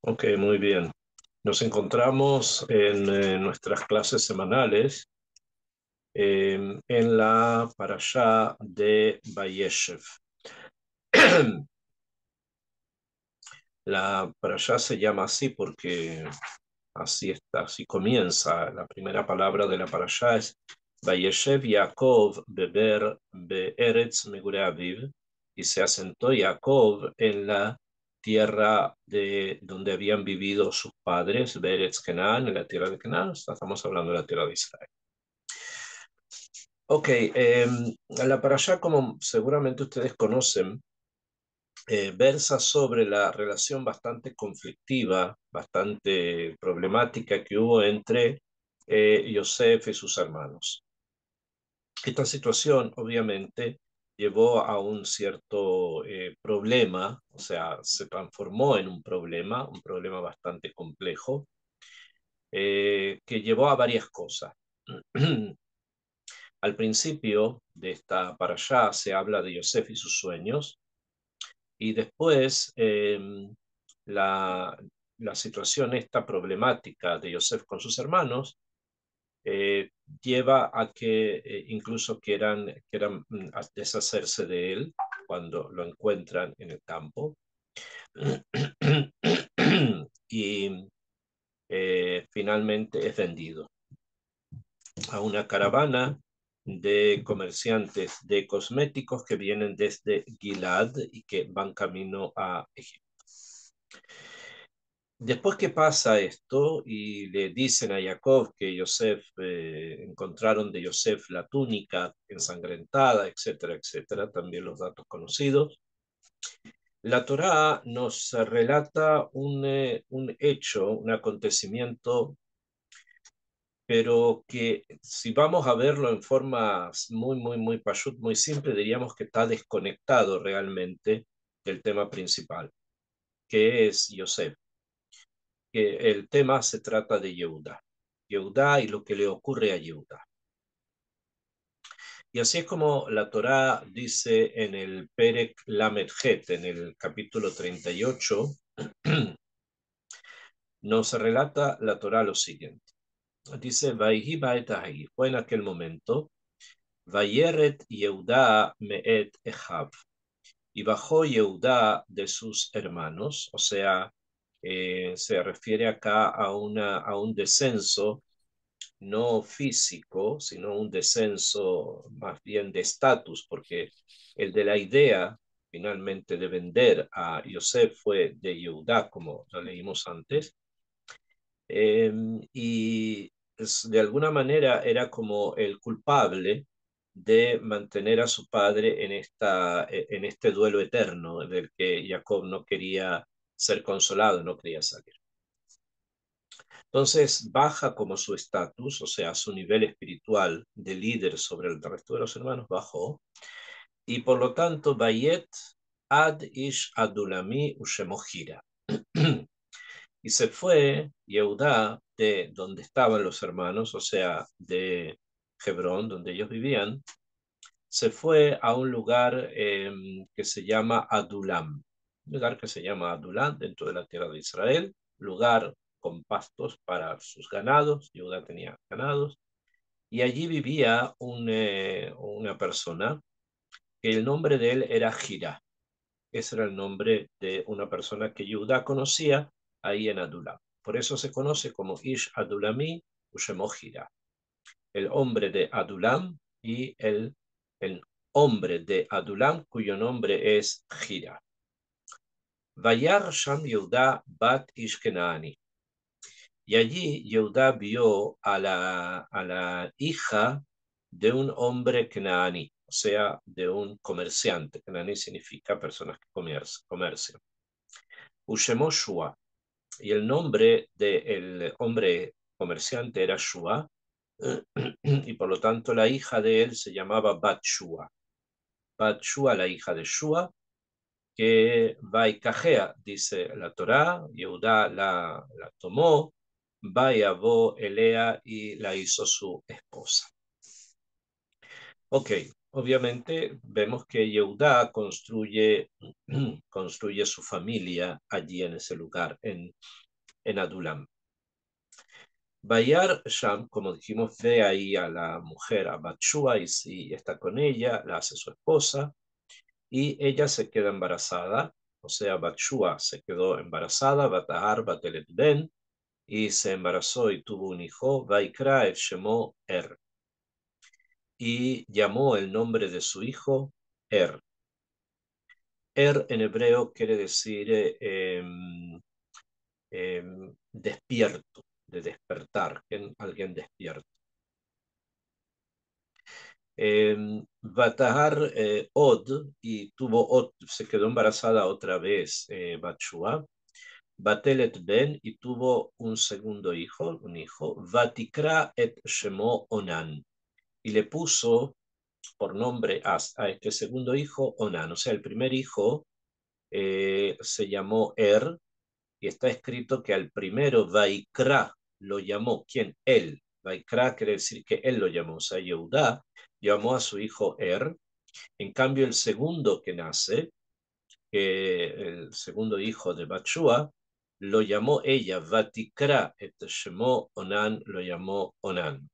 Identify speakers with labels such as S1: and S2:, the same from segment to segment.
S1: Ok, muy bien. Nos encontramos en nuestras clases semanales en la parashá de Vayeshev. La parashá se llama así porque así está, así comienza. La primera palabra de la parashá es Vayeshev Yaakov beber be'eretz megure aviv, y se asentó Jacob en la tierra de donde habían vivido sus padres, Beretz Kenán, en la tierra de Kenán. Estamos hablando de la tierra de Israel. Ok, la parashá, como seguramente ustedes conocen, versa sobre la relación bastante conflictiva, bastante problemática que hubo entre Yosef y sus hermanos. Esta situación obviamente llevó a un cierto problema, o sea, se transformó en un problema bastante complejo, que llevó a varias cosas. Al principio de esta parashá se habla de Yosef y sus sueños, y después la, la situación esta problemática de Yosef con sus hermanos lleva a que incluso quieran deshacerse de él cuando lo encuentran en el campo. Y finalmente es vendido a una caravana de comerciantes de cosméticos que vienen desde Gilad y que van camino a Egipto. Después que pasa esto y le dicen a Jacob que Yosef, encontraron de Yosef la túnica ensangrentada, etcétera, etcétera, también los datos conocidos, la Torá nos relata un hecho, un acontecimiento, pero que si vamos a verlo en forma muy pashut, muy simple, diríamos que está desconectado realmente del tema principal, que es Yosef. Que el tema se trata de Yehuda. Yehuda y lo que le ocurre a Yehuda. Y así es como la Torá dice en el Perek Lamed Het, en el capítulo 38, nos relata la Torá lo siguiente. Dice, Vaihi ba'et ahi, fue en aquel momento, Vayeret Yehuda me'et Echav, y bajó Yehuda de sus hermanos, o sea, se refiere acá a un descenso no físico, sino un descenso más bien de estatus, porque el de la idea finalmente de vender a Yosef fue de Yehudá, como lo leímos antes, y de alguna manera era como el culpable de mantener a su padre en este duelo eterno del que Jacob no quería ser consolado, no quería salir. Entonces baja como su estatus, o sea, su nivel espiritual de líder sobre el resto de los hermanos bajó, y por lo tanto, Bayet ad ish adulami ushemohira. Y se fue Yehudá de donde estaban los hermanos, o sea, de Hebrón, donde ellos vivían, se fue a un lugar que se llama Adulam, un lugar que se llama Adulam dentro de la tierra de Israel, lugar con pastos para sus ganados. Judá tenía ganados, y allí vivía una persona que el nombre de él era Gira. Ese era el nombre de una persona que Judá conocía ahí en Adulam. Por eso se conoce como Ish Adulami Ushemo Gira, el hombre de Adulam, y el hombre de Adulam cuyo nombre es Gira. Vayar Sham Yehuda bat Ish Kenaani. Y allí Yehuda vio a la hija de un hombre Kenaani, o sea, de un comerciante. Kenaani significa personas que comercian. Ushemo Shua. Y el nombre del hombre comerciante era Shua, y por lo tanto la hija de él se llamaba Bat-Shua. Bat-Shua, la hija de Shua, que Vaikajea, dice la Torá, Yehudá la tomó, Vayavó Elea y la hizo su esposa. Ok, obviamente vemos que Yehudá construye su familia allí en ese lugar, en Adulam. Bayar Sham, como dijimos, ve ahí a la mujer, a Batshua, y está con ella, la hace su esposa, y ella se queda embarazada, o sea, Batshua se quedó embarazada, Batahar, Batelet Ben, y se embarazó y tuvo un hijo, Vaikra et Shemo Er, y llamó el nombre de su hijo Er. Er en hebreo quiere decir despierto, de despertar, alguien despierto. Batahar Od, y se quedó embarazada otra vez Batshua, Batelet Ben, y tuvo un segundo hijo, Vatikra et Shemo Onan, y le puso por nombre a este segundo hijo Onan, o sea, el primer hijo se llamó y está escrito que al primero Vaikra lo llamó, ¿quién? Él. Vaikra quiere decir que él lo llamó, o sea, Yehudá llamó a su hijo En cambio, el segundo que nace, el segundo hijo de Batshua, lo llamó ella, Vatikra et Shemo Onan, lo llamó Onan.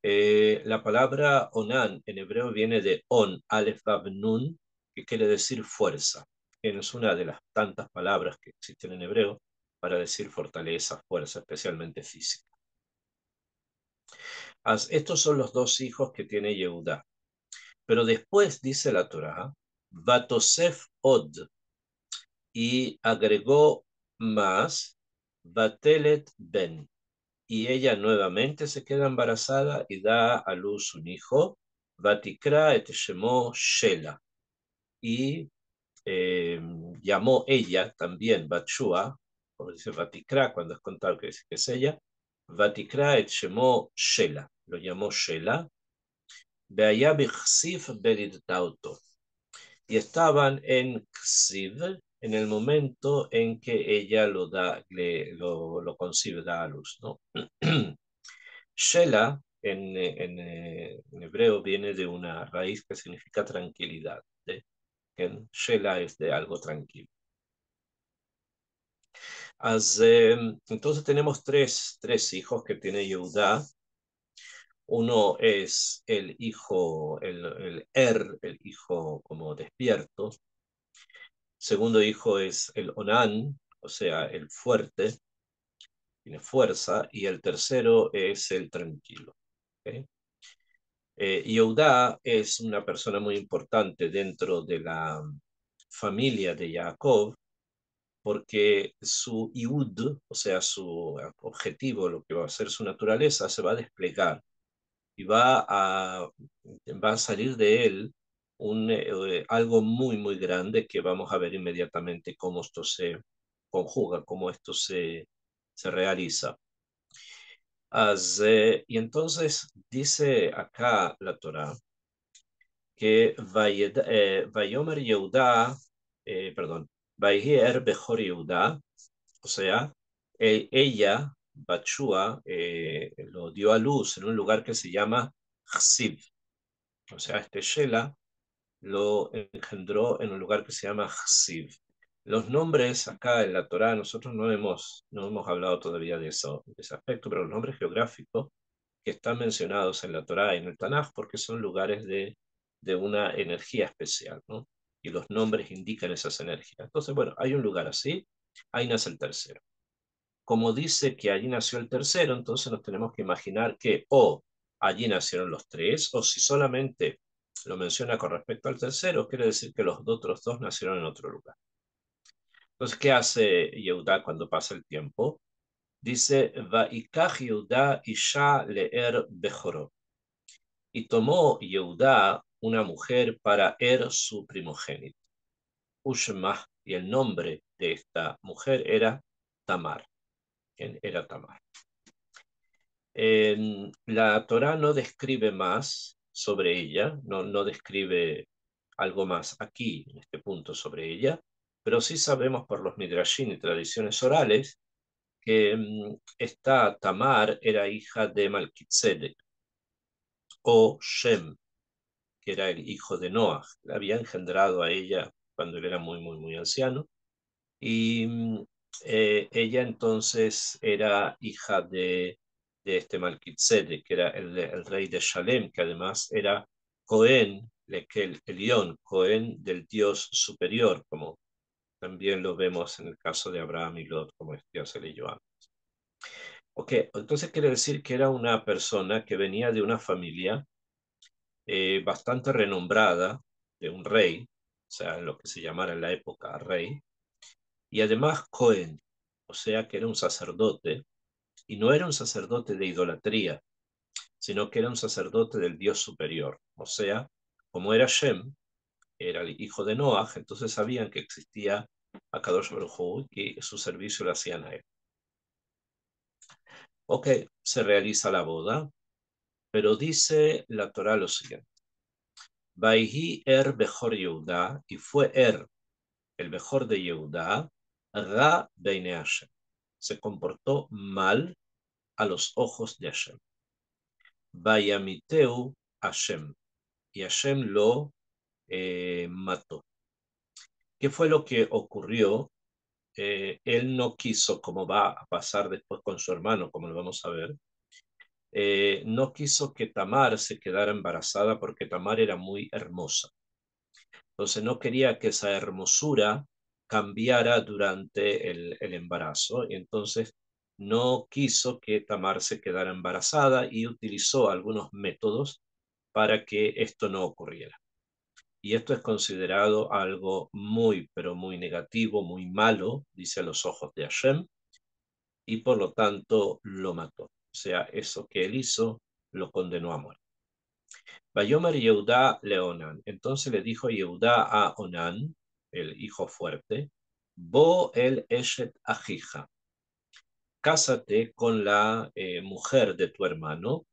S1: La palabra Onan en hebreo viene de On, Aleph Vav Nun, que quiere decir fuerza. Es una de las tantas palabras que existen en hebreo para decir fortaleza, fuerza, especialmente física. Estos son los dos hijos que tiene Yehudá. Pero después dice la Torá, Vatosef Od, y agregó más, Batelet Ben, y ella nuevamente se queda embarazada y da a luz un hijo, Vatikra et Shemo Shela, y eh, llamó ella también Batshua, como dice Vatikra, cuando es contado que es ella, Vatikra et Shemo Shela, lo llamó Shela, Beaya Bichsif Beridtauto, y estaban en Ksiv en el momento en que ella lo concibe, da a luz, ¿no? Shela en hebreo viene de una raíz que significa tranquilidad. Shela es de algo tranquilo. Entonces tenemos tres hijos que tiene Yehudá. Uno es el hijo, el el hijo como despierto. Segundo hijo es el Onan, o sea, el fuerte, tiene fuerza. Y el tercero es el tranquilo. ¿Okay? Yehudá es una persona muy importante dentro de la familia de Jacob, porque su Iud, o sea, su objetivo, lo que va a ser su naturaleza, se va a desplegar y va a salir de él algo muy, muy grande que vamos a ver inmediatamente cómo esto se conjuga, cómo esto se realiza. Y entonces dice acá la Torá que Vayomer Yehudá, perdón, Vayier Bechor Yehudá, o sea, ella, Batshua, lo dio a luz en un lugar que se llama Chsiv. O sea, este Shela lo engendró en un lugar que se llama Chsiv. Los nombres acá en la Torá, nosotros no hemos hablado todavía de eso, de ese aspecto, pero los nombres geográficos que están mencionados en la Torá y en el Tanaj, porque son lugares de una energía especial, ¿no? Y los nombres indican esas energías. Entonces, bueno, hay un lugar así, ahí nace el tercero. Como dice que allí nació el tercero, entonces nos tenemos que imaginar que o allí nacieron los tres, o si solamente lo menciona con respecto al tercero, quiere decir que los otros dos nacieron en otro lugar. Entonces, ¿qué hace Yehudá cuando pasa el tiempo? Dice, Vaikach Yehudá isha leer bejoró. Y tomó Yehudá una mujer para su primogénito. Ushmah, y el nombre de esta mujer era Tamar. Era Tamar. La Torá no describe más sobre ella, no describe algo más aquí, en este punto, sobre ella, pero sí sabemos por los midrashim y tradiciones orales que esta Tamar era hija de Malquitzedek o Shem, que era el hijo de Noah. La había engendrado a ella cuando él era muy anciano. Y ella entonces era hija de este Malquitzedek, que era el rey de Shalem, que además era Cohen, el Elión, Cohen del Dios superior, como también lo vemos en el caso de Abraham y Lot, como ya se leyó antes. Ok, entonces quiere decir que era una persona que venía de una familia bastante renombrada, de un rey, o sea, lo que se llamara en la época rey, y además Cohen, o sea, que era un sacerdote, y no era un sacerdote de idolatría, sino que era un sacerdote del Dios superior, o sea, como era Shem, era el hijo de Noah, entonces sabían que existía Akadosh Baruj Hu y que su servicio lo hacían a él. Ok, se realiza la boda, pero dice la Torah lo siguiente. Vaihi Bejor Yehudá, y fue el mejor de Yehudá, Ra Beine Hashem. Se comportó mal a los ojos de Hashem. Vayamiteu Hashem. Y Hashem lo mató. ¿Qué fue lo que ocurrió? Él no quiso, como va a pasar después con su hermano, como lo vamos a ver, no quiso que Tamar se quedara embarazada porque Tamar era muy hermosa. Entonces no quería que esa hermosura cambiara durante el embarazo. Y entonces no quiso que Tamar se quedara embarazada y utilizó algunos métodos para que esto no ocurriera. Y esto es considerado algo muy, pero muy negativo, muy malo, dice a los ojos de Hashem, y por lo tanto lo mató. O sea, eso que él hizo lo condenó a muerte. Vayomer Yehudá Leonan. Entonces le dijo Yehudá a Onán, el hijo fuerte, Bo el Eshet Ajija, cásate con la mujer de tu hermano,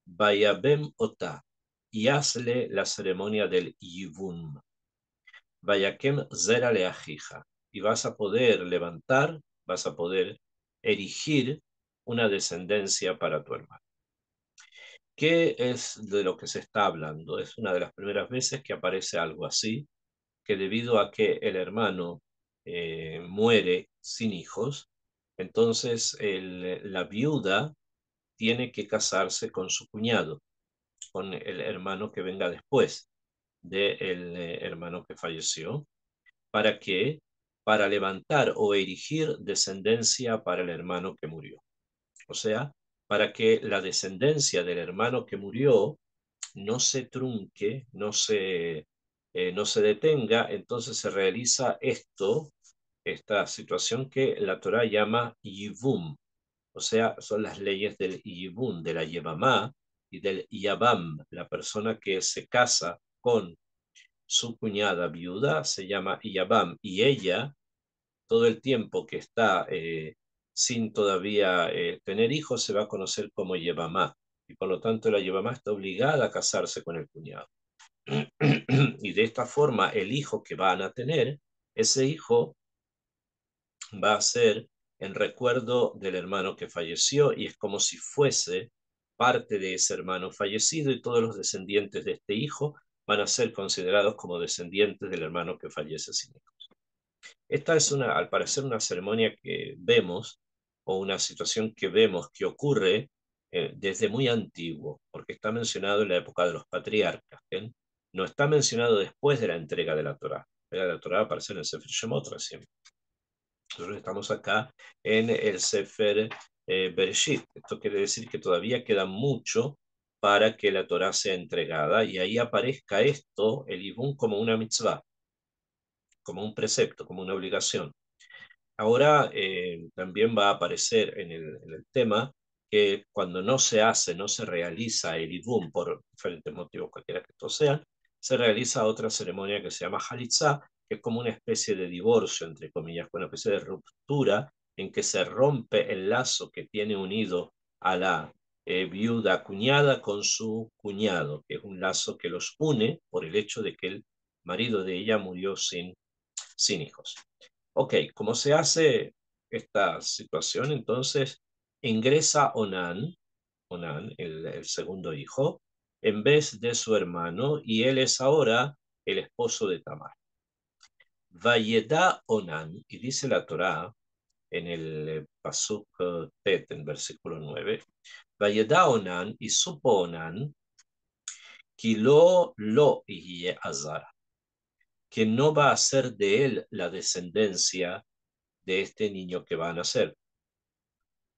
S1: Vayabem Ota, y hazle la ceremonia del Yivum. Vayakem Zera le Ajija, y vas a poder levantar, vas a poder erigir una descendencia para tu hermano. ¿Qué es de lo que se está hablando? Es una de las primeras veces que aparece algo así, que debido a que el hermano muere sin hijos, entonces la viuda tiene que casarse con su cuñado, con el hermano que venga después del hermano que falleció. ¿Para qué? Para levantar o erigir descendencia para el hermano que murió. O sea, para que la descendencia del hermano que murió no se trunque, no se detenga, entonces se realiza esta situación que la Torah llama Yibum, o sea, son las leyes del Yibum, de la Yebamá y del Yabam. La persona que se casa con su cuñada viuda se llama Yabam, y ella, todo el tiempo que está sin todavía tener hijos, se va a conocer como Yebamá, y por lo tanto la Yebamá está obligada a casarse con el cuñado. Y de esta forma el hijo que van a tener, ese hijo va a ser en recuerdo del hermano que falleció, y es como si fuese parte de ese hermano fallecido, y todos los descendientes de este hijo van a ser considerados como descendientes del hermano que fallece sin hijos. Esta es al parecer una ceremonia que vemos, o una situación que vemos que ocurre desde muy antiguo, porque está mencionado en la época de los patriarcas. ¿Bien? No está mencionado después de la entrega de la Torá. La Torá aparece en el Sefer Shemot recién. Nosotros estamos acá en el Sefer Bereshit. Esto quiere decir que todavía queda mucho para que la Torá sea entregada, y ahí aparezca esto, el Ibún, como una mitzvah, como un precepto, como una obligación. Ahora también va a aparecer en el tema que cuando no se hace, no se realiza el Ibum por diferentes motivos, cualquiera que estos sean, se realiza otra ceremonia que se llama Halitzá, que es como una especie de divorcio, entre comillas, una especie de ruptura en que se rompe el lazo que tiene unido a la viuda cuñada con su cuñado, que es un lazo que los une por el hecho de que el marido de ella murió sin hijos. Ok, ¿cómo se hace esta situación? Entonces ingresa Onán, el segundo hijo, en vez de su hermano, y él es ahora el esposo de Tamar. Vayeda Onan, y dice la Torá en el Pasuk Tet, en versículo 9, Vayeda Onan, y supo Onan, que lo y azar, que no va a ser de él la descendencia de este niño que va a nacer.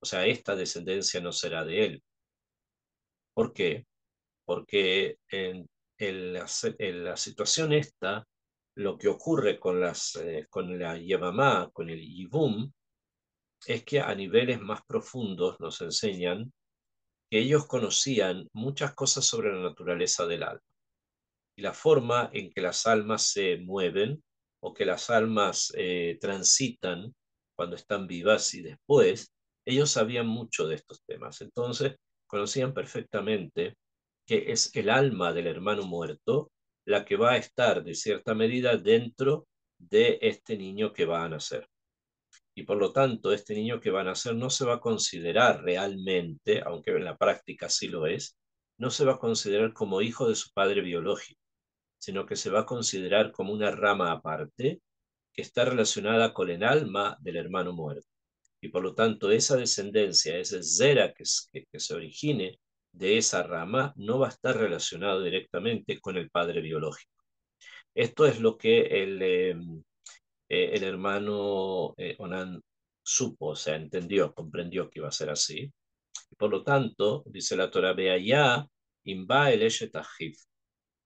S1: O sea, esta descendencia no será de él. ¿Por qué? Porque en la situación esta, lo que ocurre con la Yevamá, con el Yibum, es que a niveles más profundos nos enseñan que ellos conocían muchas cosas sobre la naturaleza del alma y la forma en que las almas se mueven o que las almas transitan cuando están vivas y después, ellos sabían mucho de estos temas. Entonces, conocían perfectamente que es el alma del hermano muerto la que va a estar de cierta medida dentro de este niño que va a nacer. Y por lo tanto, este niño que va a nacer no se va a considerar realmente, aunque en la práctica sí lo es, no se va a considerar como hijo de su padre biológico, sino que se va a considerar como una rama aparte que está relacionada con el alma del hermano muerto. Y por lo tanto, esa descendencia, ese zera que se origine de esa rama, no va a estar relacionado directamente con el padre biológico. Esto es lo que el hermano Onan supo, o sea, entendió, comprendió que iba a ser así. Y por lo tanto, dice la Torah, ve allá, imba el eshet achiv.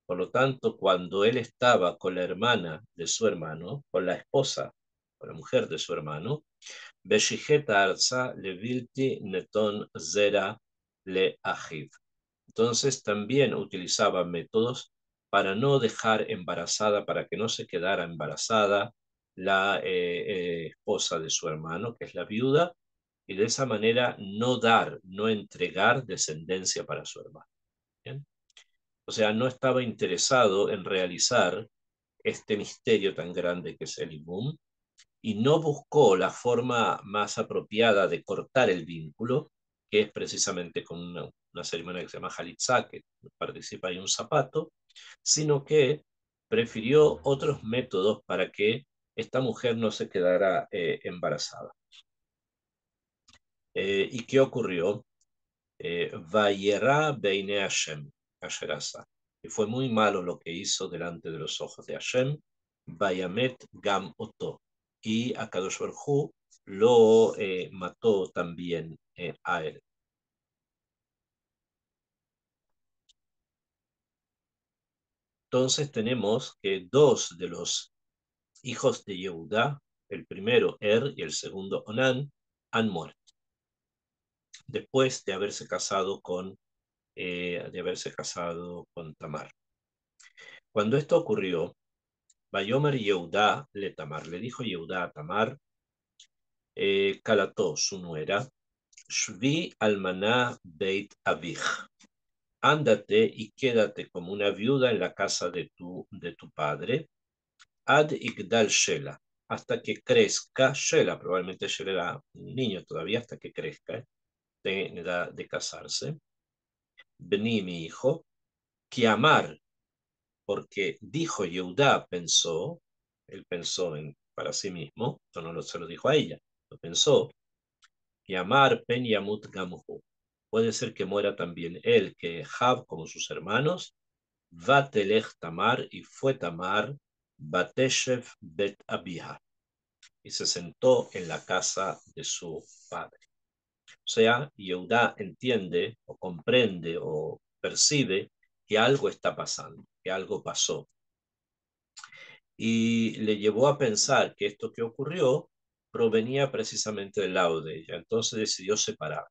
S1: Por lo tanto, cuando él estaba con la hermana de su hermano, con la esposa, con la mujer de su hermano, Beshijet arza levilti neton zera le achiv. Entonces también utilizaba métodos para no dejar embarazada, para que no se quedara embarazada la esposa de su hermano, que es la viuda, y de esa manera no dar, no entregar descendencia para su hermano. ¿Bien? O sea, no estaba interesado en realizar este misterio tan grande que es el Ibum, y no buscó la forma más apropiada de cortar el vínculo, que es precisamente con una ceremonia que se llama Halitzá, que participa en un zapato, sino que prefirió otros métodos para que esta mujer no se quedara embarazada. ¿Y qué ocurrió? Vayera Beine Hashem, Asherasa. Y fue muy malo lo que hizo delante de los ojos de Hashem, Vayamet Gam Oto. Y Akadosh Baruj Hu lo mató también a él. Entonces tenemos que dos de los hijos de Yehudá, el primero y el segundo Onan, han muerto después de haberse casado con Tamar. Cuando esto ocurrió, Bayomer Yehudá le Tamar, le dijo Yehudá a Tamar, Calató, su nuera, Shvi almaná beit abij, ándate y quédate como una viuda en la casa de tu padre, ad igdal Shela, hasta que crezca Shela, probablemente Shela era un niño todavía, hasta que crezca, en edad de casarse, Beni, mi hijo, Kiamar, porque dijo Yehudá, pensó, él pensó para sí mismo, esto no se lo dijo a ella, lo pensó, Yamar pen yamut gamuhu. Puede ser que muera también él, que Jab, como sus hermanos, Vatelech Tamar, y fue Tamar, Bateshev bet Abija, y se sentó en la casa de su padre. O sea, Yehudá entiende o comprende o percibe que algo está pasando, que algo pasó, y le llevó a pensar que esto que ocurrió provenía precisamente del lado de ella. Entonces decidió separar.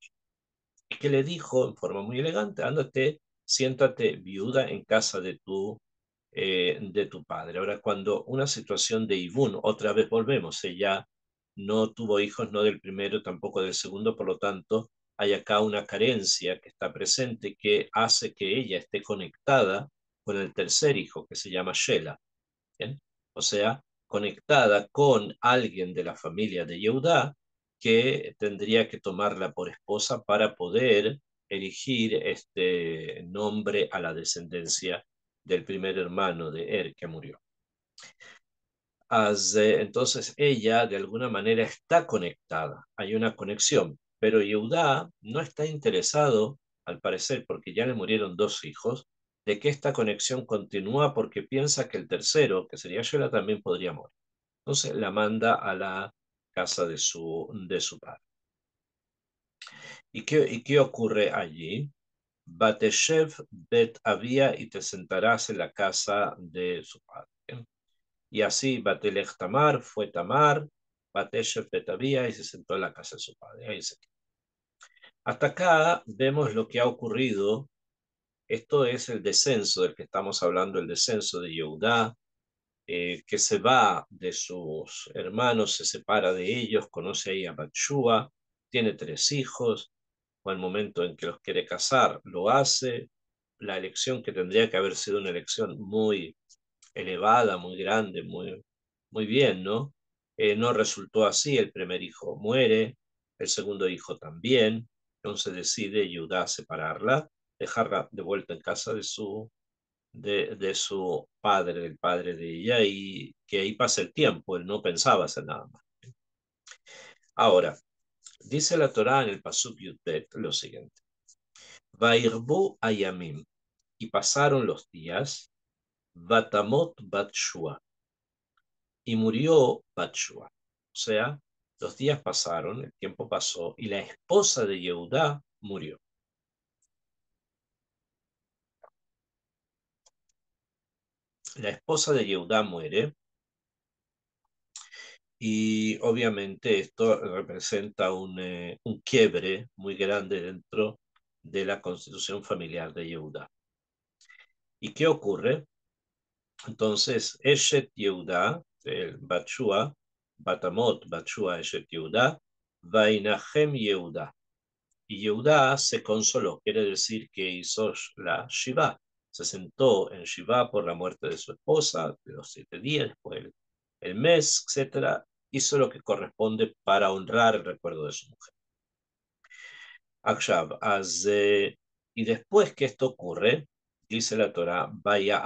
S1: Y que le dijo en forma muy elegante, ándate, siéntate viuda en casa de tu padre. Ahora, cuando una situación de Ibún, otra vez volvemos, ella no tuvo hijos, no del primero, tampoco del segundo, por lo tanto, hay acá una carencia que está presente que hace que ella esté conectada con el tercer hijo, que se llama Shela. ¿Bien? O sea, conectada con alguien de la familia de Yehudá que tendría que tomarla por esposa para poder erigir este nombre a la descendencia del primer hermano de Er que murió. Entonces ella de alguna manera está conectada, hay una conexión, pero Yehudá no está interesado, al parecer, porque ya le murieron dos hijos, de que esta conexión continúa porque piensa que el tercero, que sería Shelah, también podría morir. Entonces la manda a la casa de su padre. Y qué ocurre allí? Bateshev bet Avia, y te sentarás en la casa de su padre. Y así Batelech Tamar, fue Tamar, Bateshev bet Avia, y se sentó en la casa de su padre. Ahí se quedó. Hasta acá vemos lo que ha ocurrido. Esto es el descenso del que estamos hablando, el descenso de Yehudá, que se va de sus hermanos, se separa de ellos, conoce ahí a Batshua, tiene tres hijos, o al momento en que los quiere casar, lo hace. La elección, que tendría que haber sido una elección muy elevada, muy grande, muy bien, ¿no? No resultó así, el primer hijo muere, el segundo hijo también, entonces decide Judá separarla, dejarla de vuelta en casa de su padre, del padre de ella, y que ahí pase el tiempo, él no pensaba hacer nada más. Ahora, dice la Torá en el Pasuk Yudbet lo siguiente: Vairbu ayamim, y pasaron los días, Batamot Batshua, y murió Batshua. O sea, los días pasaron, el tiempo pasó, y la esposa de Yehudá murió. La esposa de Yehudá muere, y obviamente esto representa un quiebre muy grande dentro de la constitución familiar de Yehudá. ¿Y qué ocurre? Entonces, Eshet Yehudá, el Batshua, Batamot, Batshua, Eshet Yehudá, Vainahem Yehudá. Y Yehudá se consoló, quiere decir que hizo la Shiva. Se sentó en Shiva por la muerte de su esposa, de los 7 días, después el mes, etcétera. Hizo lo que corresponde para honrar el recuerdo de su mujer. Akshav, y después que esto ocurre, dice la Torah, vaya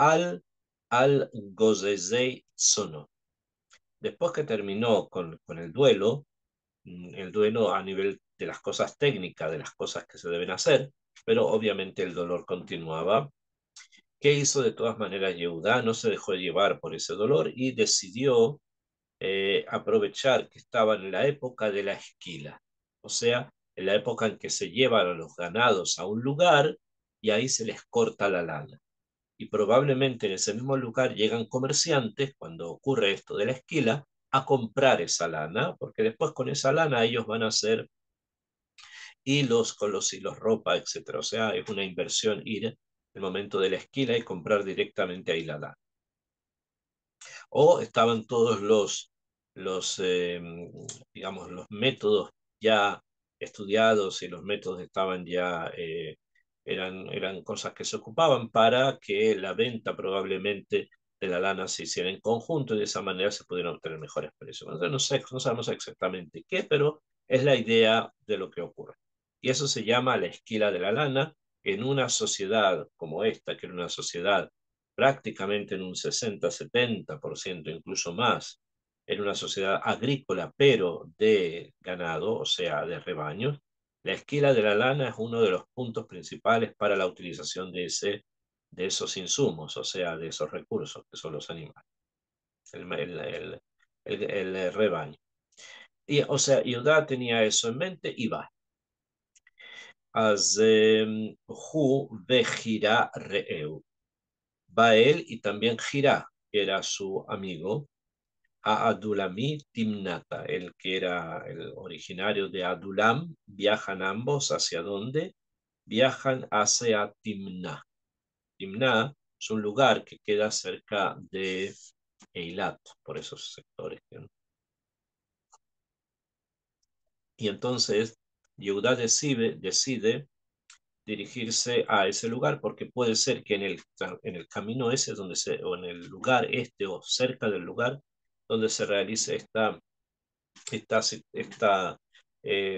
S1: al Gozezei Sono. Después que terminó con el duelo a nivel de las cosas técnicas, de las cosas que se deben hacer, pero obviamente el dolor continuaba. ¿Qué hizo de todas maneras Yehudá? No se dejó llevar por ese dolor y decidió aprovechar que estaban en la época de la esquila, o sea, en la época en que se llevan a los ganados a un lugar y ahí se les corta la lana. Y probablemente en ese mismo lugar llegan comerciantes, cuando ocurre esto de la esquila, a comprar esa lana, porque después con esa lana ellos van a hacer hilos con los hilos, ropa, etcétera. O sea, es una inversión ir en el momento de la esquila y comprar directamente ahí la lana. O estaban todos los digamos, los métodos ya estudiados, y los métodos estaban ya, eran cosas que se ocupaban para que la venta probablemente de la lana se hiciera en conjunto, y de esa manera se pudieran obtener mejores precios. Entonces, no sabemos exactamente qué, pero es la idea de lo que ocurre. Y eso se llama la esquila de la lana en una sociedad como esta, que era una sociedad prácticamente en un 60-70%, incluso más, en una sociedad agrícola, pero de ganado, o sea, de rebaños. La esquila de la lana es uno de los puntos principales para la utilización de esos insumos, o sea, de esos recursos que son los animales, el rebaño. Y, o sea, Yudá tenía eso en mente y va. אז הוא וחירה רעהו. Va él y también Jirá, que era su amigo, a Adulami Timnata, el que era el originario de Adulam. Viajan ambos, ¿hacia dónde? Viajan hacia Timná. Timná es un lugar que queda cerca de Eilat, por esos sectores. Y entonces Yehudá decide dirigirse a ese lugar, porque puede ser que en el camino ese o en el lugar este, o cerca del lugar donde se realice esta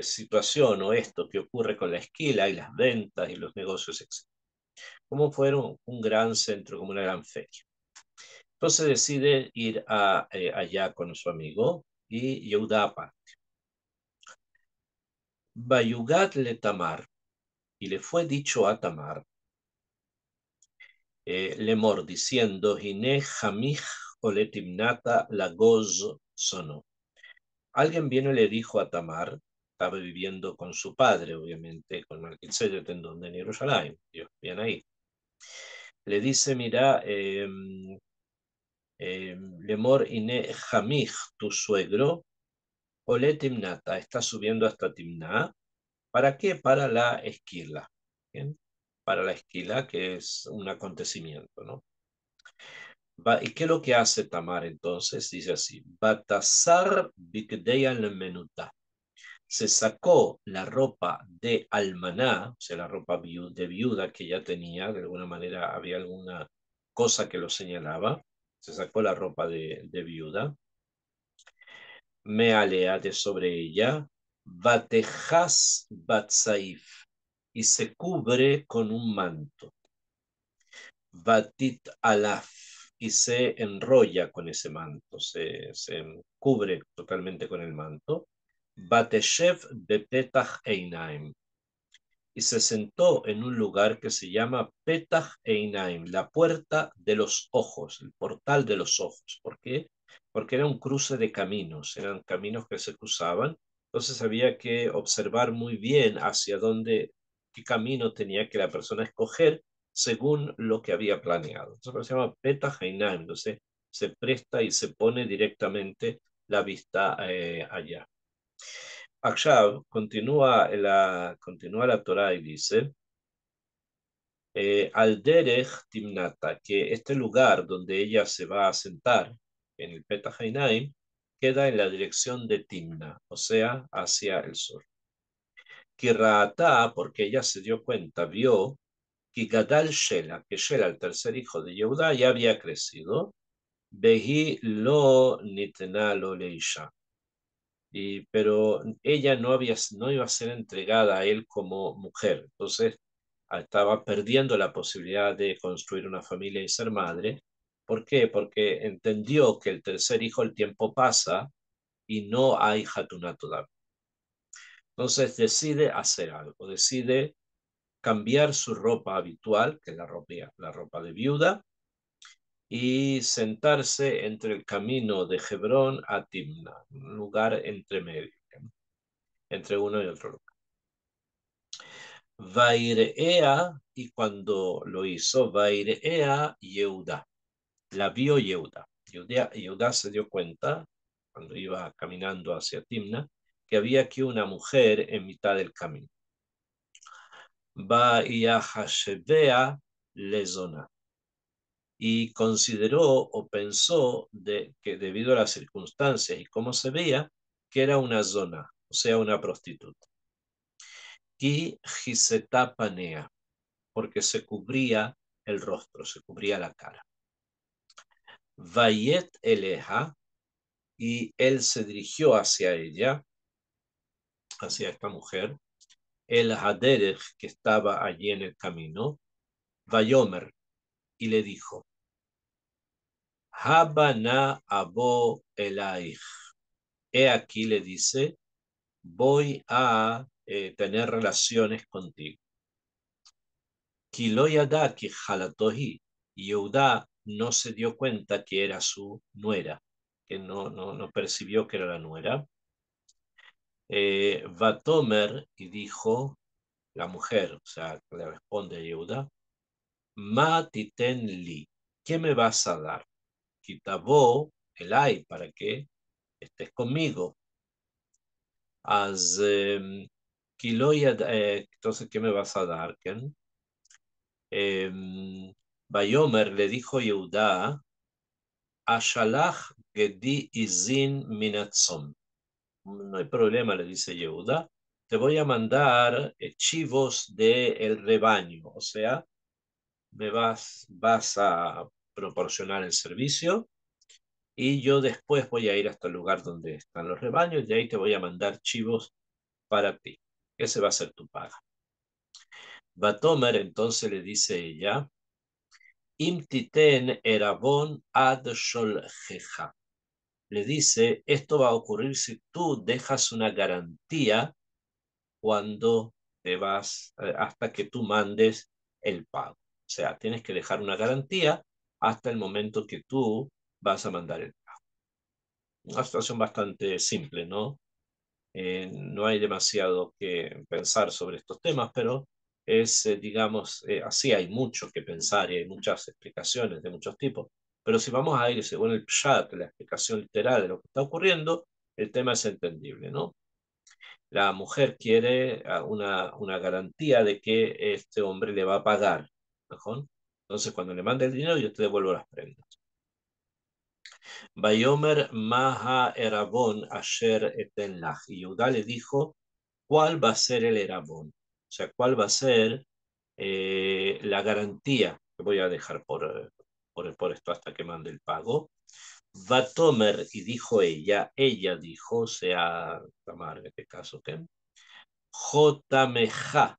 S1: situación o esto que ocurre con la esquila y las ventas y los negocios, etc. Como fueron un gran centro, como una gran feria. Entonces decide ir allá con su amigo y Yehuda parte. Bayugat le Tamar, y le fue dicho a Tamar, Lemor, diciendo, Hine Jamij Oletimnata Lagoz Sono. Alguien vino y le dijo a Tamar, estaba viviendo con su padre, obviamente, con Melquisedec, en donde en Jerusalén, Dios, bien ahí. Le dice, mira, Lemor Ine Jamij, tu suegro, Ole Timnata, está subiendo hasta Timná. ¿Para qué? Para la esquila. ¿Bien? Para la esquila, que es un acontecimiento, ¿no? ¿Y qué es lo que hace Tamar entonces? Dice así, Batasar Bikdei al-Menuta. Se sacó la ropa de almaná, o sea, la ropa de viuda que ya tenía, de alguna manera había alguna cosa que lo señalaba, se sacó la ropa de viuda, me alea de sobre ella, batejas batsaif, y se cubre con un manto, batit alaf, y se enrolla con ese manto, se cubre totalmente con el manto, bateshev bepetach einaim, y se sentó en un lugar que se llama Petach Einaim, la puerta de los ojos, el portal de los ojos. ¿Por qué? Porque era un cruce de caminos, eran caminos que se cruzaban, entonces había que observar muy bien hacia dónde, qué camino tenía que la persona escoger según lo que había planeado. Entonces se llama Petach Einaim, entonces se presta y se pone directamente la vista allá. Akshav continúa la Torah y dice, al derech Timnata, que este lugar donde ella se va a sentar, en el Petach Hainaim, queda en la dirección de Timna, o sea, hacia el sur. Kirraatá, porque ella se dio cuenta, vio que Gadal Shela, que Shela, el tercer hijo de Yehuda, ya había crecido, Behi lo nitna lo leisha, pero ella no iba a ser entregada a él como mujer. Entonces estaba perdiendo la posibilidad de construir una familia y ser madre. ¿Por qué? Porque entendió que el tercer hijo, el tiempo pasa y no hay Hatuná todavía. Entonces decide hacer algo, decide cambiar su ropa habitual, que es la ropa de viuda, y sentarse entre el camino de Hebrón a Timna, un lugar entre medio, entre uno y otro lugar. Vairea, y cuando lo hizo, Vairea Yehuda, la vio Yehuda. Yehuda se dio cuenta, cuando iba caminando hacia Timna, que había aquí una mujer en mitad del camino. Vaiahashevea lezona. Y consideró o pensó que debido a las circunstancias y cómo se veía, que era una zona, o sea, una prostituta. Y Giseta Panea, porque se cubría el rostro, se cubría la cara. Vayet Eleja, y él se dirigió hacia ella, hacia esta mujer, el Haderech, que estaba allí en el camino, Vayomer, y le dijo, Habana abo elaich. He aquí, le dice, voy a tener relaciones contigo. Kiloyada ki halatohi. Yehuda no se dio cuenta que era su nuera, que no percibió que era la nuera. Vatomer, y dijo la mujer, o sea, le responde a Yehuda, Ma titen li, ¿qué me vas a dar? Kitabó el ay, para que estés conmigo. Entonces, ¿qué me vas a dar, Ken? Bayomer, le dijo Yehuda, Ashalach gedi izin minatzon. No hay problema, le dice Yehuda. Te voy a mandar chivos del rebaño, o sea, vas a proporcionar el servicio y yo después voy a ir hasta el lugar donde están los rebaños y de ahí te voy a mandar chivos para ti. Ese va a ser tu paga. Batomer, entonces le dice ella, Im titen erabon ad sholjeja. Le dice, esto va a ocurrir si tú dejas una garantía cuando te vas, hasta que tú mandes el pago. O sea, tienes que dejar una garantía hasta el momento que tú vas a mandar el pago. Una situación bastante simple, ¿no? No hay demasiado que pensar sobre estos temas, pero es, digamos, así hay mucho que pensar y hay muchas explicaciones de muchos tipos. Pero si vamos a ir según el pshat, la explicación literal de lo que está ocurriendo, el tema es entendible, ¿no? La mujer quiere una garantía de que este hombre le va a pagar, ¿no? Entonces, cuando le mande el dinero, yo te devuelvo las prendas. Bayomer Maha Erabón Asher eten lach. Y Judá le dijo, ¿cuál va a ser el Erabón? O sea, ¿cuál va a ser la garantía que voy a dejar por esto hasta que mande el pago? Vatomer, y dijo ella dijo, o sea, Tamar en este caso, ¿qué? Jotameja,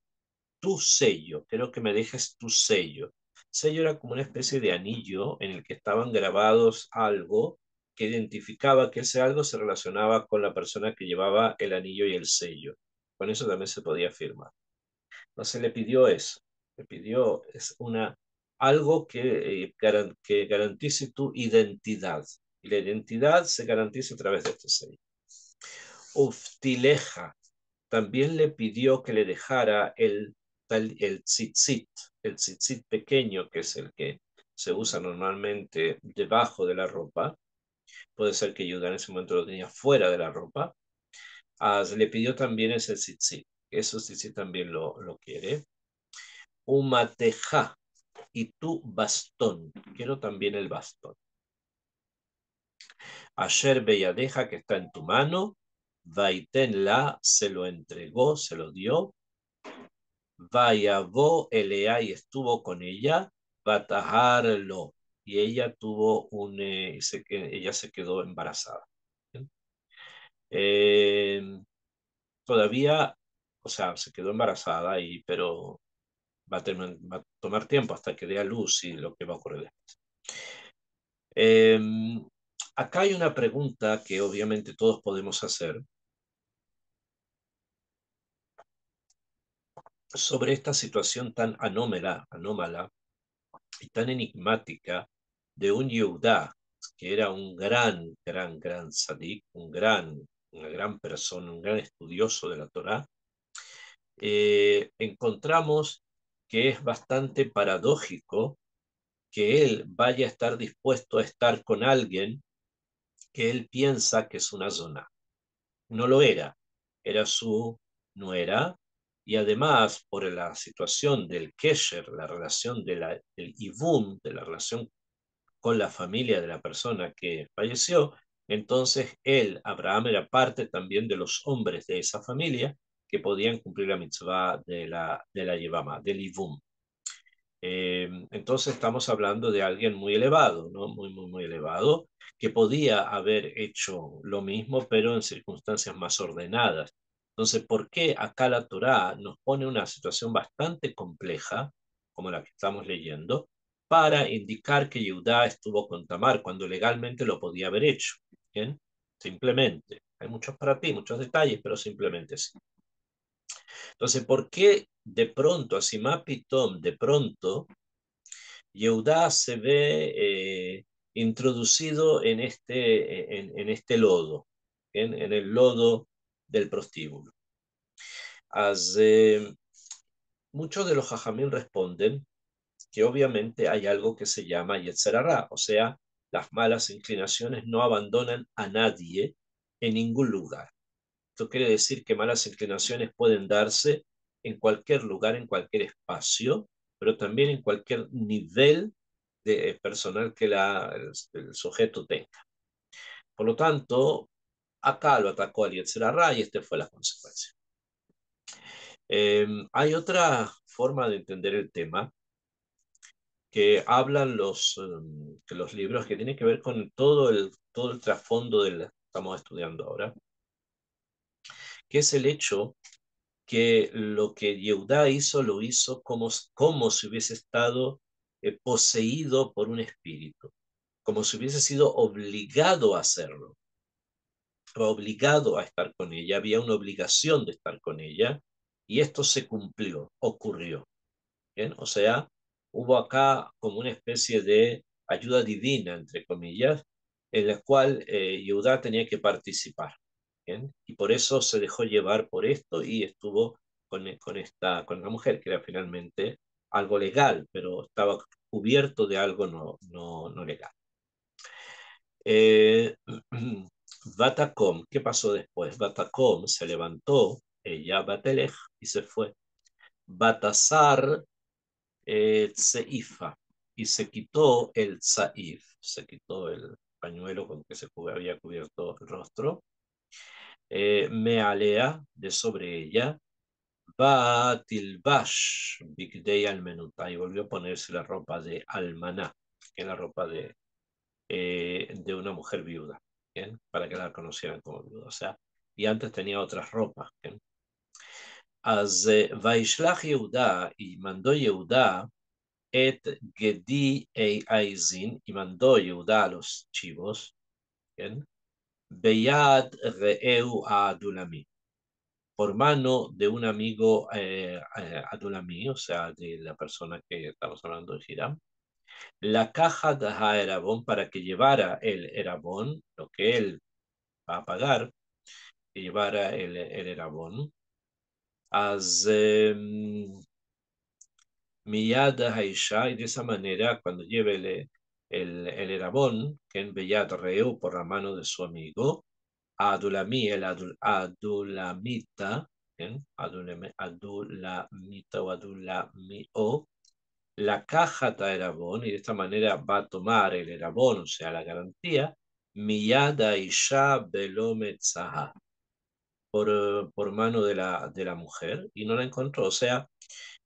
S1: tu sello, quiero que me dejes tu sello. Sello era como una especie de anillo en el que estaban grabados algo que identificaba que ese algo se relacionaba con la persona que llevaba el anillo y el sello. Con eso también se podía firmar. Entonces le pidió eso, le pidió algo que garantice tu identidad. Y la identidad se garantiza a través de este sello. Uftileja, también le pidió que le dejara el tzitzit, el tzitzit pequeño, que es el que se usa normalmente debajo de la ropa. Puede ser que Yuda en ese momento lo tenía fuera de la ropa. Le pidió también ese tzitzit. Eso tzitzit también lo quiere. Umateja, y tu bastón. Quiero también el bastón. Asher Beyadeja, que está en tu mano. Vaitenla, se lo entregó, se lo dio. Vayavó Elea y estuvo con ella, Bataharlo, y ella tuvo ella se quedó embarazada. Eh, todavía, o sea, se quedó embarazada, pero va a tomar tiempo hasta que dé a luz y lo que va a ocurrir después. Eh, acá hay una pregunta que obviamente todos podemos hacer sobre esta situación tan anómala y tan enigmática de un Yehudá, que era un gran sadik, una gran persona, un gran estudioso de la Torá. Encontramos que es bastante paradójico que él vaya a estar dispuesto a estar con alguien que él piensa que es una zona. No lo era su nuera, y además por la situación del Kesher, la relación del Ibum, de la relación con la familia de la persona que falleció, entonces él, Abraham, era parte también de los hombres de esa familia que podían cumplir la mitzvah de la Yevamá, del Ivum. Entonces estamos hablando de alguien muy elevado, ¿no? Muy elevado, que podía haber hecho lo mismo, pero en circunstancias más ordenadas. Entonces, ¿por qué acá la Torá nos pone una situación bastante compleja, como la que estamos leyendo, para indicar que Judá estuvo con Tamar cuando legalmente lo podía haber hecho? ¿Bien? Simplemente. Hay muchos para ti, muchos detalles, pero simplemente sí. Entonces, ¿por qué de pronto, así Mapitom, de pronto, Yehudá se ve introducido en este lodo, en el lodo del prostíbulo? Muchos de los jajamín responden que obviamente hay algo que se llama Yetzer Hara, o sea, las malas inclinaciones no abandonan a nadie en ningún lugar. Esto quiere decir que malas inclinaciones pueden darse en cualquier lugar, en cualquier espacio, pero también en cualquier nivel personal que el sujeto tenga. Por lo tanto, acá lo atacó al Yetzer Hara y esta fue la consecuencia. Hay otra forma de entender el tema que hablan los libros que tienen que ver con todo el trasfondo del que estamos estudiando ahora, que es el hecho que lo que Yehudá hizo, lo hizo como si hubiese estado poseído por un espíritu, como si hubiese sido obligado a hacerlo, obligado a estar con ella, había una obligación de estar con ella, y esto se cumplió, ocurrió. ¿Bien? O sea, hubo acá como una especie de ayuda divina, entre comillas, en la cual Yehudá tenía que participar. ¿Bien? Y por eso se dejó llevar por esto y estuvo con la mujer, que era finalmente algo legal, pero estaba cubierto de algo no legal. Eh, Batacom, ¿qué pasó después? Batacom se levantó, ella, Batelej, y se fue. Batasar Tzeifa, y se quitó el tzaif, se quitó el pañuelo con que se había cubierto el rostro, Mealea, de sobre ella, Batilbash, Bigdei Almenuta, y volvió a ponerse la ropa de almaná, que es la ropa de una mujer viuda, ¿bien? Para que la conocieran como viuda, o sea, y antes tenía otras ropas, ¿bien? Vaishlach Yehuda, y mandó Yehuda et Gedi Aizin, y mandó Yehuda a los chivos, ¿bien? Beyad Reeu a Adulami, por mano de un amigo Adulami, o sea, de la persona que estamos hablando de Hiram, la caja de Erabón para que llevara el Erabón, lo que él va a pagar, que llevara el Erabón. Az Miyad Haisha, y de esa manera, cuando lleve el Erabón, que en Beyat Reu por la mano de su amigo, Adulami, Adulamita, ¿bien? Adulamita o Adulamio, la caja de Erabón, y de esta manera va a tomar el Erabón, o sea, la garantía, Miyad Haisha Belometzaha, por mano de la mujer, y no la encontró, o sea,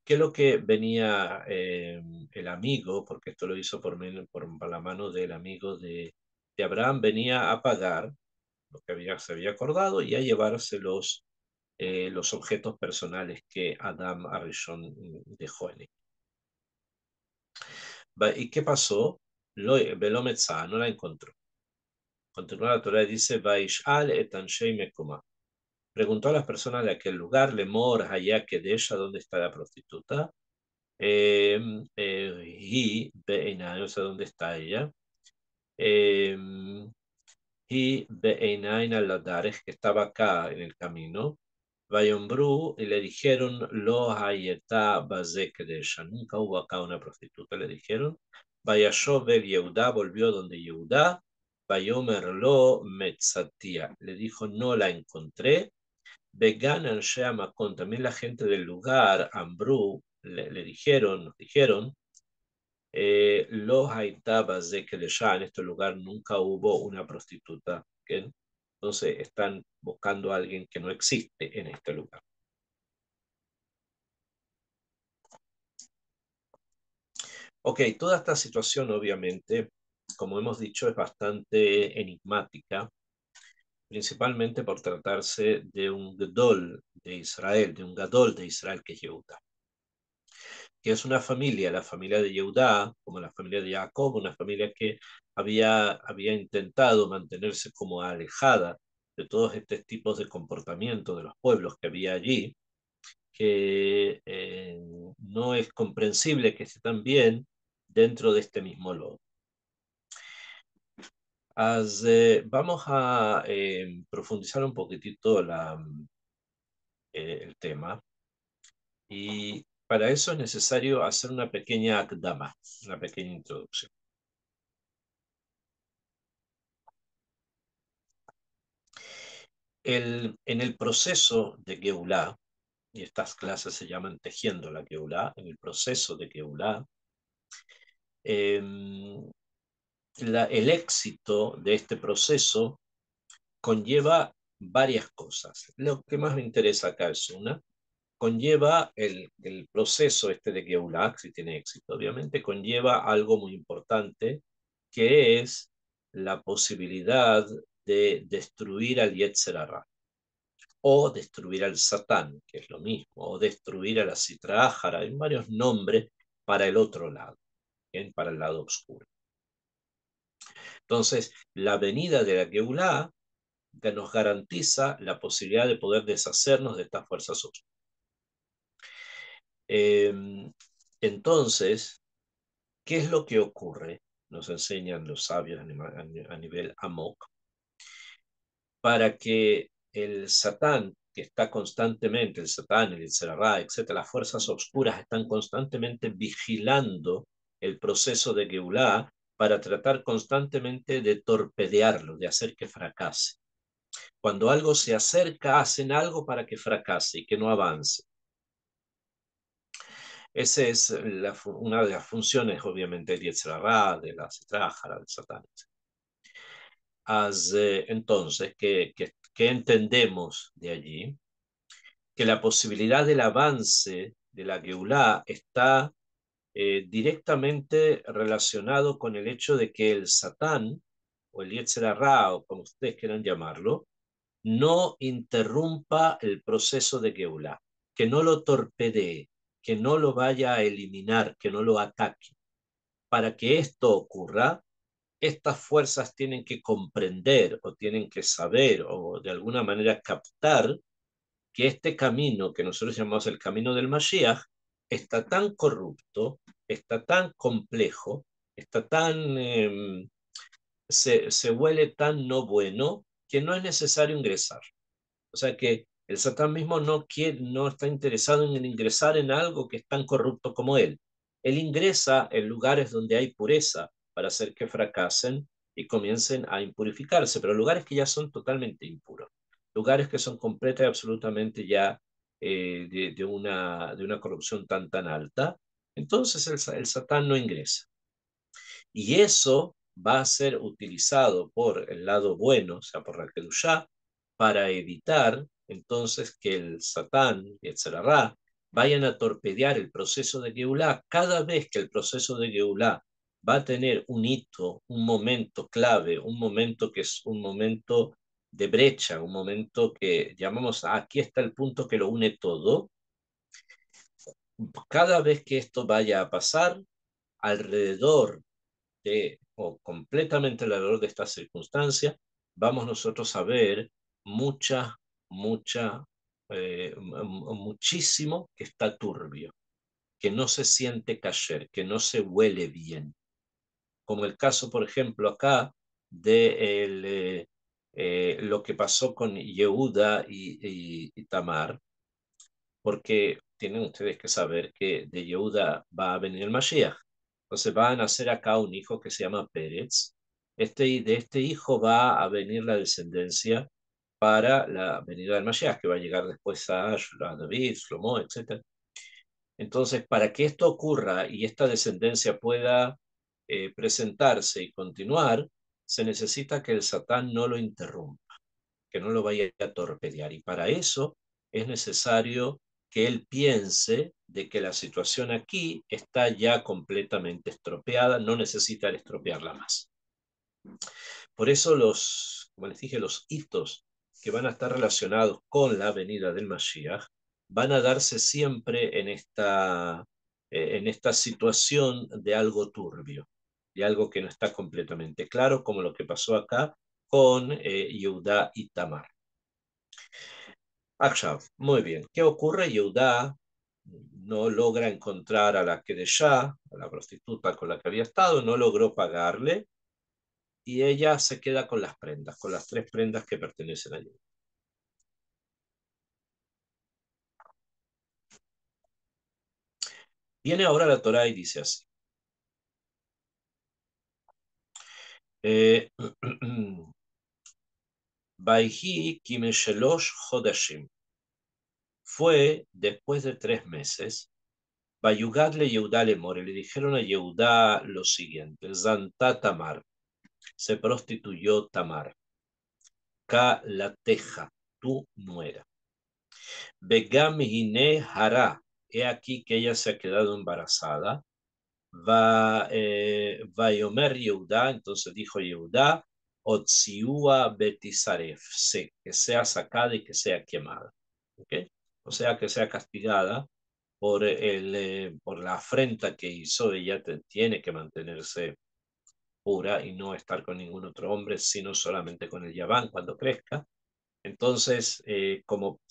S1: ¿qué es lo que venía el amigo? Porque esto lo hizo por la mano del amigo de Abraham, venía a pagar lo que se había acordado y a llevarse los objetos personales que Adam Arishon dejó en él. ¿Y qué pasó? Belometzá no la encontró. Continúa la Torah y dice, Vaishal et anshei mekoma. Preguntó a las personas de aquel lugar, Lemor, Hayá, Kedesha, ¿dónde está la prostituta? Y Beinai, o sea, ¿dónde está ella? Y Beinain al-Ladares, que estaba acá en el camino. Vayombru, y le dijeron, Lo hayeta bazekdesha, nunca hubo acá una prostituta, le dijeron. Vayashov el Yehudá, volvió donde Yehudá. Vayomer lo metzatia, le dijo, no la encontré. Vegan Anshe Amakon, también la gente del lugar, Ambrú, le dijeron, nos dijeron, los haitabas de que ya en este lugar nunca hubo una prostituta. ¿Bien? Entonces están buscando a alguien que no existe en este lugar. Ok, toda esta situación obviamente, como hemos dicho, es bastante enigmática, principalmente por tratarse de un Gadol de Israel, de un Gadol de Israel que es Yehuda, que es una familia, la familia de Yehudá, como la familia de Jacob, una familia que había intentado mantenerse como alejada de todos estos tipos de comportamiento de los pueblos que había allí, que no es comprensible que esté tan bien dentro de este mismo lodo. Vamos a profundizar un poquitito el tema, y para eso es necesario hacer una pequeña akdama, una pequeña introducción. En el proceso de Geulá, y estas clases se llaman Tejiendo la Geulá, en el proceso de Geulá, el éxito de este proceso conlleva varias cosas. Lo que más me interesa acá es una, conlleva el proceso este de Geulá, si tiene éxito, obviamente, conlleva algo muy importante, que es la posibilidad de destruir al Yetzer Hara, o destruir al Satán, que es lo mismo, o destruir a la Sitra Ájara. Hay varios nombres para el otro lado, ¿bien? Para el lado oscuro. Entonces, la venida de la Geulá que nos garantiza la posibilidad de poder deshacernos de estas fuerzas oscuras. Entonces, ¿qué es lo que ocurre? Nos enseñan los sabios a nivel Amok, para que el Satán, que está constantemente, el Satán, el Yitzhak, etcétera, las fuerzas oscuras están constantemente vigilando el proceso de Geulah para tratar constantemente de torpedearlo, de hacer que fracase. Cuando algo se acerca, hacen algo para que fracase y que no avance. Esa es una de las funciones, obviamente, del Yetzirah, de la Sitrájara, del Satán. Entonces, ¿qué entendemos de allí? Que la posibilidad del avance de la Geulah está directamente relacionado con el hecho de que el Satán, o el Yetzirah, o como ustedes quieran llamarlo, no interrumpa el proceso de Geulah, que no lo torpedee, que no lo vaya a eliminar, que no lo ataque. Para que esto ocurra, estas fuerzas tienen que comprender o tienen que saber o de alguna manera captar que este camino que nosotros llamamos el camino del Mashiach está tan corrupto, está tan complejo, está tan, se huele tan no bueno que no es necesario ingresar. O sea que el Satán mismo no está interesado en ingresar en algo que es tan corrupto como él. Él ingresa en lugares donde hay pureza para hacer que fracasen y comiencen a impurificarse, pero lugares que ya son totalmente impuros, lugares que son completa y absolutamente ya de una corrupción tan alta, entonces el Satán no ingresa. Y eso va a ser utilizado por el lado bueno, o sea, por la Kedushá, para evitar entonces que el Satán y el Zerará vayan a torpedear el proceso de Geulah. Cada vez que el proceso de Geulah va a tener un hito, un momento clave, un momento que es un momento de brecha, un momento que llamamos, aquí está el punto que lo une todo. Cada vez que esto vaya a pasar, alrededor o completamente alrededor de esta circunstancia, vamos nosotros a ver mucha, mucha, muchísimo que está turbio, que no se siente kasher, que no se huele bien. Como el caso, por ejemplo, acá de lo que pasó con Yehuda y Tamar, porque tienen ustedes que saber que de Yehuda va a venir el Mashiach. Entonces va a nacer acá un hijo que se llama Pérez. De este hijo va a venir la descendencia para la venida del Mashiach, que va a llegar después a David, Shlomo, etc. Entonces, para que esto ocurra y esta descendencia pueda presentarse y continuar, se necesita que el Satán no lo interrumpa, que no lo vaya a torpedear. Y para eso es necesario que él piense de que la situación aquí está ya completamente estropeada, no necesita estropearla más. Por eso como les dije, los hitos que van a estar relacionados con la venida del Mashiach van a darse siempre en esta situación de algo turbio, de algo que no está completamente claro, como lo que pasó acá con Yehudá y Tamar. Akshav, muy bien. ¿Qué ocurre? Yehudá no logra encontrar a la Kedeshá, a la prostituta con la que había estado, no logró pagarle y ella se queda con las prendas, con las 3 prendas que pertenecen a Yehudá. Viene ahora la Torá y dice así. Vaihi kimeshelosh hodashim. Fue después de 3 meses. Vayugadle Yehudá lemor. Le dijeron a Yehudá lo siguiente. Zantá Tamar. Se prostituyó Tamar. Ka la teja, tu nuera. Begam hine hará. He aquí que ella se ha quedado embarazada. Va Yomer Yehudá, entonces dijo Yehudá, Otziua Betisaref, que sea sacada y que sea quemada. ¿Okay? O sea, que sea castigada por la afrenta que hizo. Ella tiene que mantenerse pura y no estar con ningún otro hombre, sino solamente con el Yaván cuando crezca. Entonces, como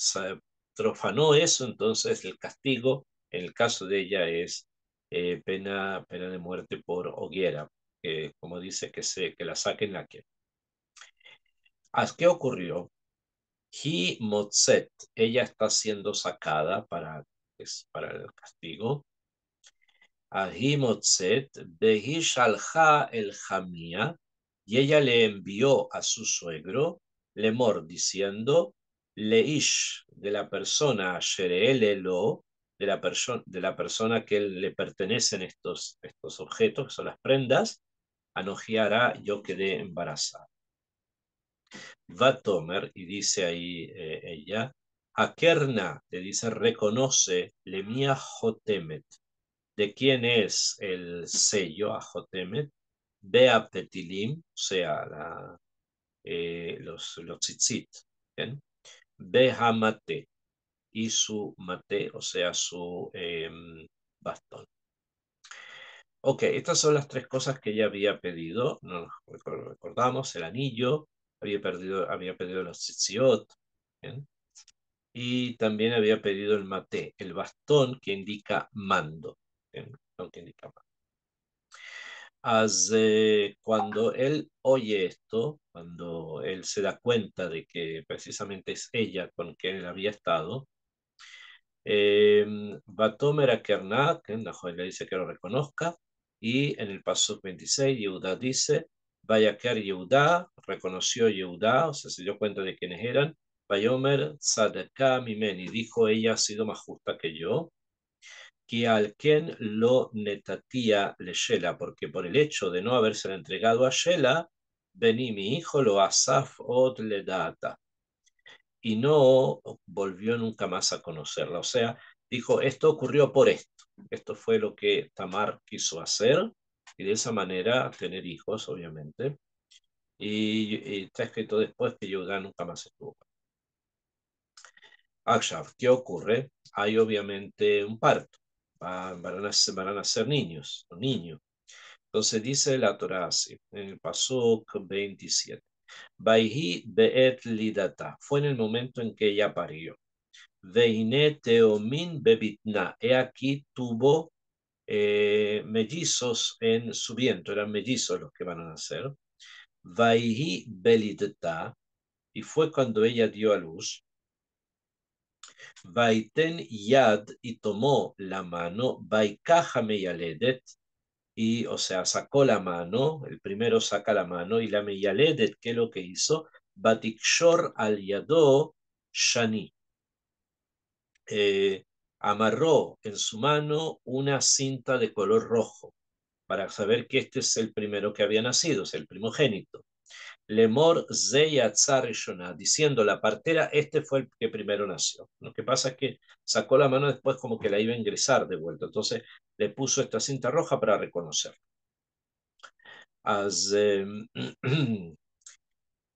S1: profanó eso, entonces el castigo, en el caso de ella, es pena de muerte por hoguera, como dice, que la saquen la que. ¿Qué ocurrió? Hi Motzet, ella está siendo sacada para el castigo. Ahi Motzet, Behi Shalha el Jamía, y ella le envió a su suegro, Lemor, diciendo, Leish, de la persona, Shereelelo, de la persona que le pertenecen estos objetos, que son las prendas, Anojiara, yo quedé embarazada. Va Tomer, y dice ahí ella, Akerna, le dice, reconoce, Lemia Jotemet, de quién es el sello, Ajotemet, Bea Petilim, o sea, los tzitzit, ¿bien? Behamate, y su mate, o sea, su bastón. Ok, estas son las tres cosas que ella había pedido. Nos recordamos el anillo, había pedido los tzitziot, ¿bien? Y también había pedido el mate, el bastón que indica mando, ¿bien? Bastón que indica mando. Cuando él oye esto, cuando él se da cuenta de que precisamente es ella con quien él había estado, Batomer a Kernat, que Nahuel le dice que lo reconozca, y en el paso 26 Yehuda dice, vaya que Yehuda, reconoció Yehuda, o sea, se dio cuenta de quiénes eran, Bayomer Tzadaka Mimeni, dijo ella ha sido más justa que yo, que al quien lo netatía le Shela, porque por el hecho de no haberse entregado a Shela, vení mi hijo lo asaf od le data, y no volvió nunca más a conocerla. O sea, dijo, esto ocurrió por esto. Esto fue lo que Tamar quiso hacer y de esa manera tener hijos, obviamente. Y está escrito después que Yehudá nunca más estuvo. Akshav, ¿qué ocurre? Hay obviamente un parto. Van a nacer niños o niños. Entonces dice la Torah así, en el Pasuk 27. Vaihi beet lidata. Fue en el momento en que ella parió. Veine teomin bebitna. He aquí tuvo mellizos en su vientre, eran mellizos los que van a nacer. Vaihi belidta. Y fue cuando ella dio a luz. Vaiten yad, y tomó la mano. Vaikaja meyaledet. Y, o sea, sacó la mano, el primero saca la mano, y la meyaledet, ¿qué es lo que hizo? Batikshor al yado shani. Amarró en su mano una cinta de color rojo para saber que este es el primero que había nacido, es el primogénito. Lemor Zeyatzar Shona, diciendo la partera, este fue el que primero nació. Lo que pasa es que sacó la mano después como que la iba a ingresar de vuelta, entonces le puso esta cinta roja para reconocer.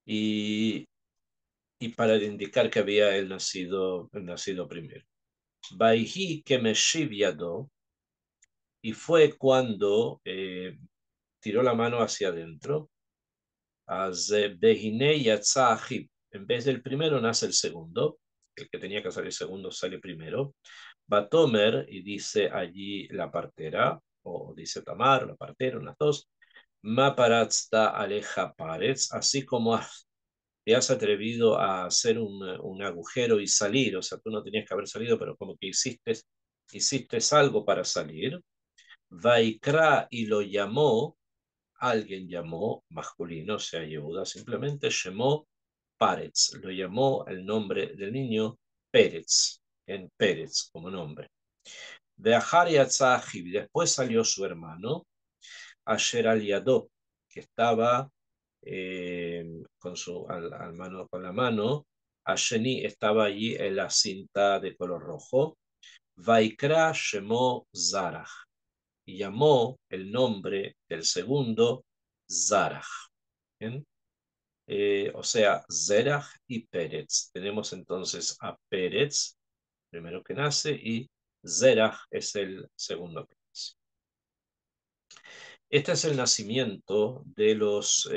S1: Y, y para indicar que había el nacido primero. Baihi que me shiviado, y fue cuando tiró la mano hacia adentro. En vez del primero nace el segundo, el que tenía que salir segundo sale primero. Batomer, y dice allí la partera, o dice Tamar, la partera, unas dos. Maparatsta aleja parets, así como te has atrevido a hacer un agujero y salir, o sea, tú no tenías que haber salido, pero como que hiciste algo para salir. Vaikra, y lo llamó, alguien llamó masculino, o sea, Yehuda simplemente llamó Párez, lo llamó el nombre del niño Pérez, en Pérez como nombre. De Ahar y después salió su hermano, Asher Aliadó, que estaba con la mano, Asheni estaba allí en la cinta de color rojo, Vaikra llamó Zarach, y llamó el nombre del segundo Zarach. ¿Bien? o sea, Zerach y Pérez. Tenemos entonces a Pérez, primero que nace, y Zerach es el segundo que nace. Este es el nacimiento de los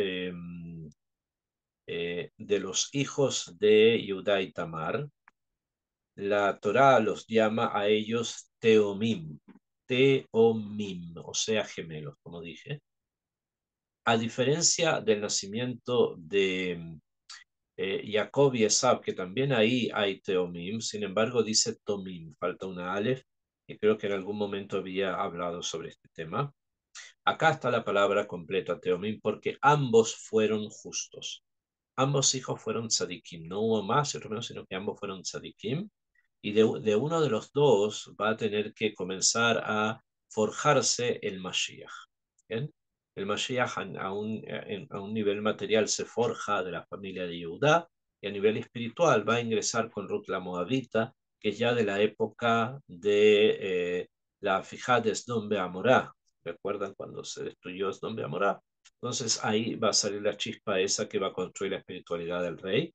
S1: hijos de Judá y Tamar. La Torá los llama a ellos Teomim, Teomim, o sea, gemelos, como dije. A diferencia del nacimiento de Jacob y Esab, que también ahí hay Teomim, sin embargo dice Tomim, falta una Aleph, y creo que en algún momento había hablado sobre este tema. Acá está la palabra completa, Teomim, porque ambos fueron justos. Ambos hijos fueron tzadikim, no hubo más y otro menos, sino que ambos fueron tzadikim. Y de uno de los dos va a tener que comenzar a forjarse el Mashiach. ¿Bien? El Mashiach a un nivel material se forja de la familia de Yehudá y a nivel espiritual va a ingresar con Ruth la Moabita, que es ya de la época de la fijad de Sdom Beamorá. ¿Recuerdan cuando se destruyó Sdom Beamorá? Entonces ahí va a salir la chispa esa que va a construir la espiritualidad del rey.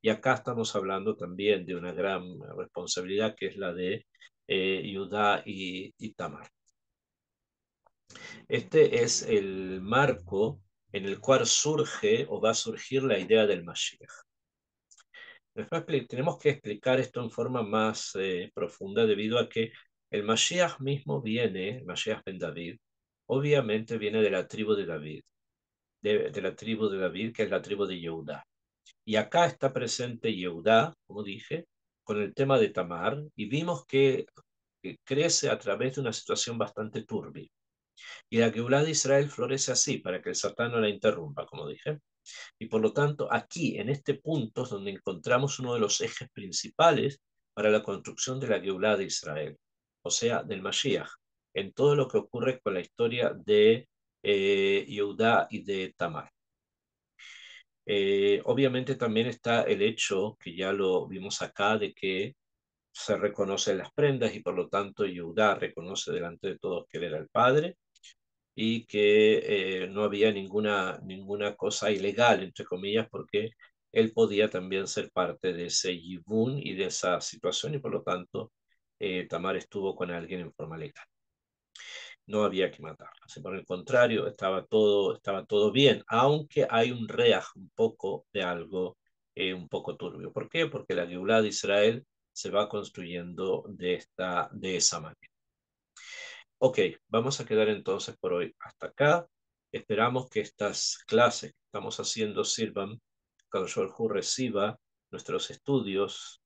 S1: Y acá estamos hablando también de una gran responsabilidad que es la de Judá y Tamar. Este es el marco en el cual surge o va a surgir la idea del Mashiach. Después tenemos que explicar esto en forma más profunda debido a que el Mashiach mismo viene, el Mashiach ben David, obviamente viene de la tribu de David, de la tribu de David, que es la tribu de Yehudá. Y acá está presente Yehudá, como dije, con el tema de Tamar, y vimos que crece a través de una situación bastante turbia. Y la Geulah de Israel florece así, para que el Satán no la interrumpa, como dije. Y por lo tanto, aquí, en este punto, es donde encontramos uno de los ejes principales para la construcción de la Geulah de Israel, o sea, del Mashiach, en todo lo que ocurre con la historia de Yehudá y de Tamar. Obviamente también está el hecho, que ya lo vimos acá, de que se reconocen las prendas y por lo tanto Yehudá reconoce delante de todos que él era el padre y que no había ninguna cosa ilegal, entre comillas, porque él podía también ser parte de ese yibún y de esa situación y por lo tanto Tamar estuvo con alguien en forma legal. No había que matarla. Por el contrario, estaba todo bien, aunque hay un reaj, un poco de algo un poco turbio. ¿Por qué? Porque la Geulah de Israel se va construyendo de esa manera. Ok, vamos a quedar entonces por hoy hasta acá. Esperamos que estas clases que estamos haciendo sirvan, que el Hu reciba nuestros estudios,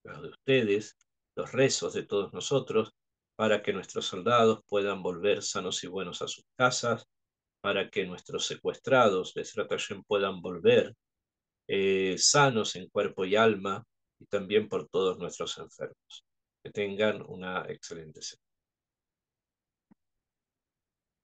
S1: los de ustedes, los rezos de todos nosotros, para que nuestros soldados puedan volver sanos y buenos a sus casas, para que nuestros secuestrados de Hashem puedan volver sanos en cuerpo y alma, y también por todos nuestros enfermos. Que tengan una excelente semana.